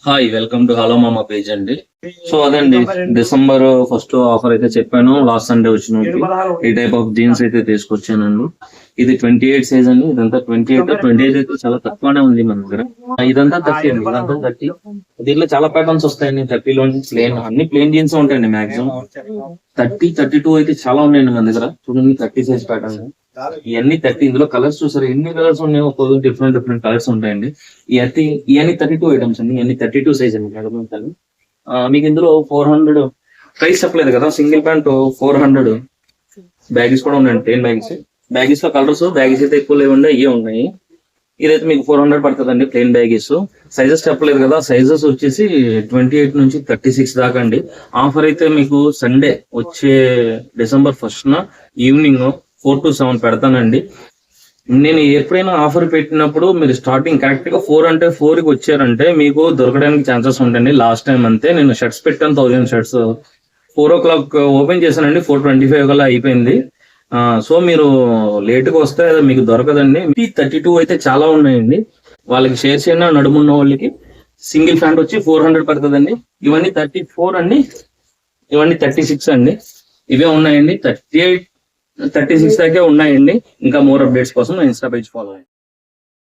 Hi welcome to hello మామా page అండి. So అదండి, డిసెంబర్ ఫస్ట్ ఆఫర్ అయితే చెప్పాను. లాస్ట్ సండే వచ్చిన ఈ టైప్ ఆఫ్ జీన్స్ అయితే తీసుకొచ్చానండి. ఇది 28 సైజ్ అండి. ఇదంతా 28 అయితే చాలా తక్కువనే ఉంది మన దగ్గర. ఇదంతా 30 అండి. ఇదంతా 30. దీంట్లో చాలా ప్యాటర్న్స్ వస్తాయండి. 30లో ప్లేన్, అన్ని ప్లేన్ జీన్స్ ఉంటాయండి మాక్సిమం. 32 అయితే చాలా ఉన్నాయండి మన దగ్గర. చూడండి 30 సైజ్ ప్యాటర్న్. ఇవన్నీ 30. ఇందులో కలర్స్ చూసారు, ఎన్ని కలర్స్ ఉన్నాయో, ఒక్కొక్క డిఫరెంట్ కలర్స్ ఉంటాయండి. ఇవన్నీ 32 ఐటమ్స్ అండి. ఇవన్నీ 32 సైజ్ అండి. మీకు ఇందులో 400 ప్రైస్ చెప్పలేదు కదా. Single pant 400. బ్యాగీస్ కూడా ఉన్నాయండి, ప్లేన్ బ్యాగీస్ లో కలర్స్. బ్యాగీస్ అయితే ఎక్కువ లేవండి, అయ్యే ఉన్నాయి. ఇదైతే మీకు 400 పడుతుందండి, ప్లేన్ బ్యాగీస్. సైజెస్ చెప్పలేదు కదా. సైజెస్ వచ్చేసి 28 నుంచి 36 దాకా అండి. ఆఫర్ అయితే మీకు సండే వచ్చే డిసెంబర్ 1 ఈవినింగ్ 4 to 7 పెడతానండి. నేను ఎప్పుడైనా ఆఫర్ పెట్టినప్పుడు మీరు స్టార్టింగ్ కరెక్ట్ గా 4 అంటే 4 కి వచ్చారంటే మీకు దొరకడానికి ఛాన్సెస్ ఉంటాయండి. లాస్ట్ టైం అంతే నేను షర్ట్స్ పెట్టాను, 1000 షర్ట్స్. 4 o'clock ఓపెన్ చేశానండి, 4:25 కల్లా అయిపోయింది. సో మీరు లేట్ గా వస్తే మీకు దొరకదండి. 32 అయితే చాలా ఉన్నాయండి. వాళ్ళకి షేర్ చేయన నడుమున్న వాళ్ళకి సింగిల్ ప్యాంట్ వచ్చి 400 పడుతుందండి. ఇవన్నీ 34 అండి, ఇవన్నీ 36 అండి. ఇవే ఉన్నాయండి. 36 దాకే ఉన్నాయండి. ఇంకా మోర్ అప్డేట్స్ కోసం నా ఇన్స్టా పేజ్ ఫాలో అయ్యండి.